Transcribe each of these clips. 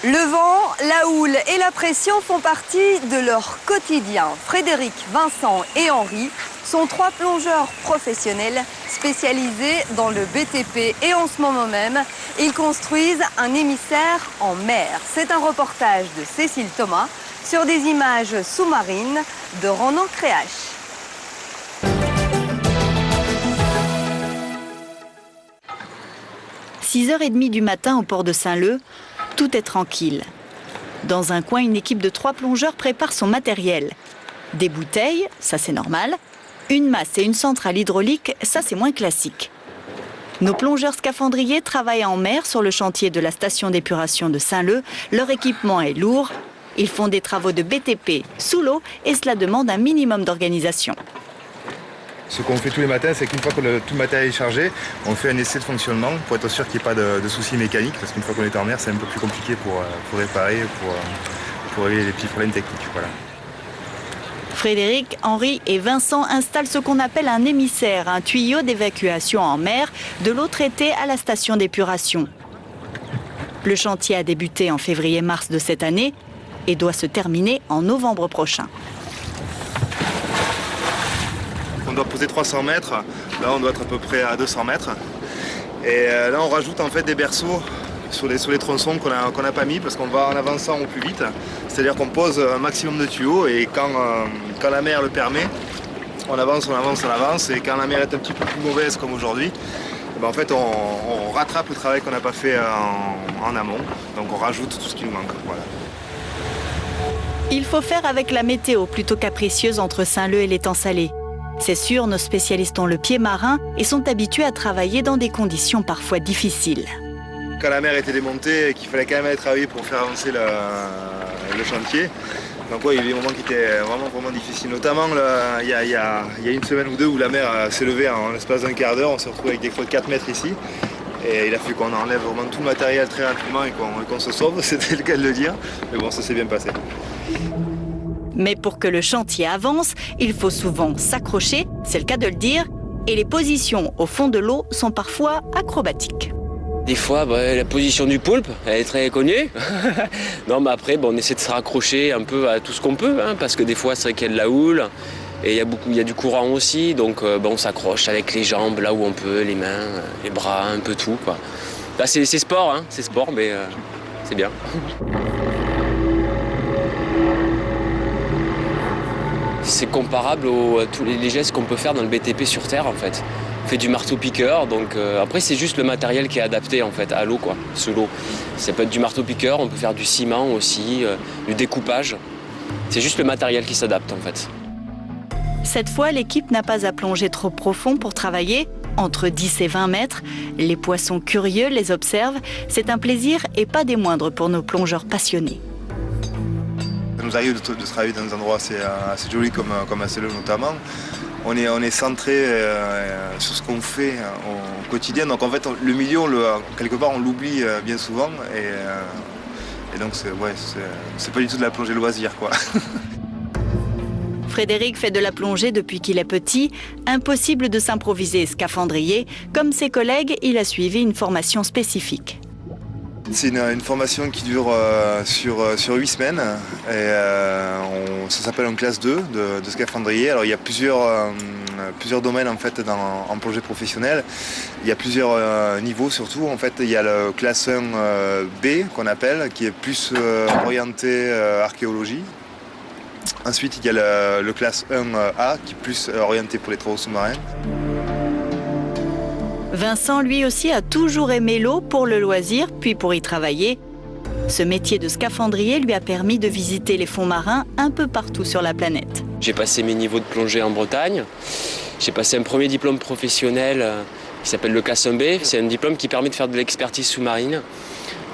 Le vent, la houle et la pression font partie de leur quotidien. Frédéric, Vincent et Henri sont 3 plongeurs professionnels spécialisés dans le BTP et en ce moment même, ils construisent un émissaire en mer. C'est un reportage de Cécile Thomas sur des images sous-marines de Ronan Créache. « 6h30 du matin au port de Saint-Leu, tout est tranquille. Dans un coin, une équipe de 3 plongeurs prépare son matériel. Des bouteilles, ça c'est normal. Une masse et une centrale hydraulique, ça c'est moins classique. Nos plongeurs scaphandriers travaillent en mer sur le chantier de la station d'épuration de Saint-Leu. Leur équipement est lourd. Ils font des travaux de BTP sous l'eau et cela demande un minimum d'organisation. Ce qu'on fait tous les matins, c'est qu'une fois que tout le matériel est chargé, on fait un essai de fonctionnement pour être sûr qu'il n'y ait pas de soucis mécaniques, parce qu'une fois qu'on est en mer, c'est un peu plus compliqué pour réparer, pour régler les petits problèmes techniques. Voilà. Frédéric, Henri et Vincent installent ce qu'on appelle un émissaire, un tuyau d'évacuation en mer de l'eau traitée à la station d'épuration. Le chantier a débuté en février-mars de cette année et doit se terminer en novembre prochain. On doit poser 300 mètres, là on doit être à peu près à 200 mètres. Et là on rajoute en fait des berceaux sur les tronçons qu'on n'a pas mis parce qu'on va en avançant au plus vite. C'est-à-dire qu'on pose un maximum de tuyaux et quand la mer le permet, on avance et quand la mer est un petit peu plus mauvaise comme aujourd'hui, en fait on rattrape le travail qu'on n'a pas fait en amont. Donc on rajoute tout ce qui nous manque. Voilà. Il faut faire avec la météo plutôt capricieuse entre Saint-Leu et l'étang salé. C'est sûr, nos spécialistes ont le pied marin et sont habitués à travailler dans des conditions parfois difficiles. Quand la mer était démontée et qu'il fallait quand même aller travailler pour faire avancer le chantier, donc ouais, il y a eu des moments qui étaient vraiment difficiles. Notamment il y a une semaine ou deux où la mer s'est levée en l'espace d'un quart d'heure, on s'est retrouvé avec des creux de 4 mètres ici. Et il a fallu qu'on enlève vraiment tout le matériel très rapidement et qu'on se sauve, c'était le cas de le dire. Mais bon, ça s'est bien passé. Mais pour que le chantier avance, il faut souvent s'accrocher, c'est le cas de le dire, et les positions au fond de l'eau sont parfois acrobatiques. Des fois, la position du poulpe, elle est très connue. Non, mais après, on essaie de se raccrocher un peu à tout ce qu'on peut, hein, parce que des fois, c'est vrai qu'il y a de la houle, et il y a du courant aussi, donc on s'accroche avec les jambes, là où on peut, les mains, les bras, un peu tout, quoi. Là, c'est sport, hein, c'est sport, mais c'est bien. C'est comparable à tous les gestes qu'on peut faire dans le BTP sur Terre, en fait. On fait du marteau-piqueur, donc après c'est juste le matériel qui est adapté en fait à l'eau, quoi, sous l'eau. Ça peut être du marteau-piqueur, on peut faire du ciment aussi, du découpage. C'est juste le matériel qui s'adapte en fait. Cette fois, l'équipe n'a pas à plonger trop profond pour travailler, entre 10 et 20 mètres. Les poissons curieux les observent. C'est un plaisir et pas des moindres pour nos plongeurs passionnés. Ça nous arrive de travailler dans des endroits assez jolis comme à Saint-Leu notamment. On est centré sur ce qu'on fait au quotidien. Donc en fait, le milieu, quelque part, on l'oublie bien souvent. Et donc c'est pas du tout de la plongée loisir, quoi. Frédéric fait de la plongée depuis qu'il est petit. Impossible de s'improviser scaphandrier. Comme ses collègues, il a suivi une formation spécifique. C'est une formation qui dure sur 8 semaines. Et, ça s'appelle en classe 2 de scaphandrier. Alors il y a plusieurs domaines en fait en plongée professionnelle. Il y a plusieurs niveaux surtout. En fait, il y a le classe 1 B qu'on appelle, qui est plus orienté archéologie. Ensuite, il y a le classe 1A qui est plus orienté pour les travaux sous-marins. Vincent, lui aussi, a toujours aimé l'eau pour le loisir, puis pour y travailler. Ce métier de scaphandrier lui a permis de visiter les fonds marins un peu partout sur la planète. J'ai passé mes niveaux de plongée en Bretagne. J'ai passé un premier diplôme professionnel qui s'appelle le classe 1B. C'est un diplôme qui permet de faire de l'expertise sous-marine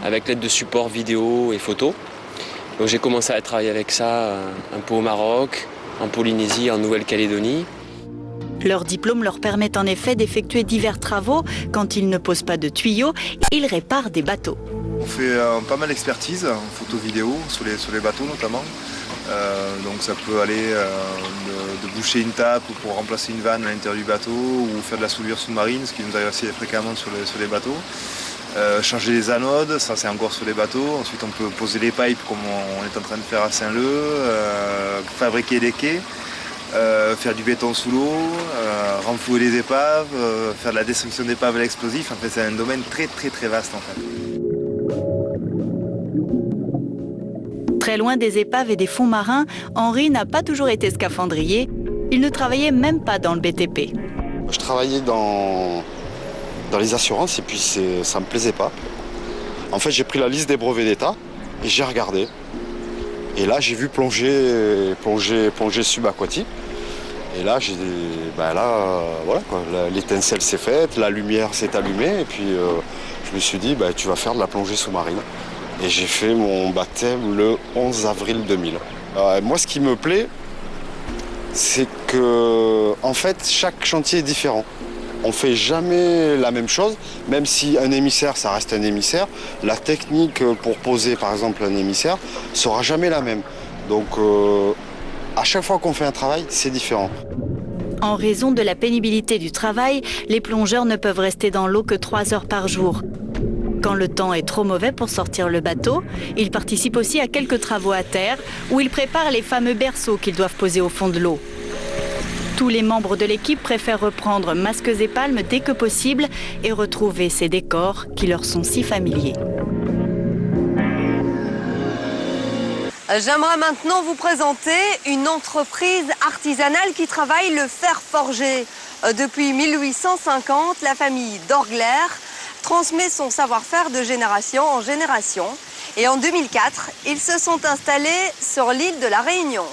avec l'aide de supports vidéo et photos. Donc j'ai commencé à travailler avec ça un peu au Maroc, en Polynésie, en Nouvelle-Calédonie. Leur diplôme leur permet en effet d'effectuer divers travaux. Quand ils ne posent pas de tuyaux, ils réparent des bateaux. On fait pas mal d'expertise, photo-vidéo, sur les bateaux notamment. Donc ça peut aller de boucher une tape pour remplacer une vanne à l'intérieur du bateau ou faire de la soudure sous-marine, ce qui nous arrive assez fréquemment sur les bateaux. changer les anodes, ça c'est encore sur les bateaux. Ensuite on peut poser les pipes comme on est en train de faire à Saint-Leu, fabriquer des quais, faire du béton sous l'eau, renflouer les épaves, faire de la destruction d'épaves à l'explosif. En fait c'est un domaine très vaste en fait. Très loin des épaves et des fonds marins, Henri n'a pas toujours été scaphandrier. Il ne travaillait même pas dans le BTP. Je travaillais dans les assurances et puis ça me plaisait pas. En fait, j'ai pris la liste des brevets d'État et j'ai regardé. Et là, j'ai vu plongée subaquatique. Et là, voilà, l'étincelle s'est faite, la lumière s'est allumée. Et puis, je me suis dit, tu vas faire de la plongée sous-marine. Et j'ai fait mon baptême le 11 avril 2000. Moi, ce qui me plaît, c'est que, en fait, chaque chantier est différent. On ne fait jamais la même chose, même si un émissaire, ça reste un émissaire. La technique pour poser, par exemple, un émissaire ne sera jamais la même. Donc, à chaque fois qu'on fait un travail, c'est différent. En raison de la pénibilité du travail, les plongeurs ne peuvent rester dans l'eau que 3 heures par jour. Quand le temps est trop mauvais pour sortir le bateau, ils participent aussi à quelques travaux à terre où ils préparent les fameux berceaux qu'ils doivent poser au fond de l'eau. Tous les membres de l'équipe préfèrent reprendre masques et palmes dès que possible et retrouver ces décors qui leur sont si familiers. J'aimerais maintenant vous présenter une entreprise artisanale qui travaille le fer forgé. Depuis 1850, la famille Dorgler transmet son savoir-faire de génération en génération. Et en 2004, ils se sont installés sur l'île de la Réunion.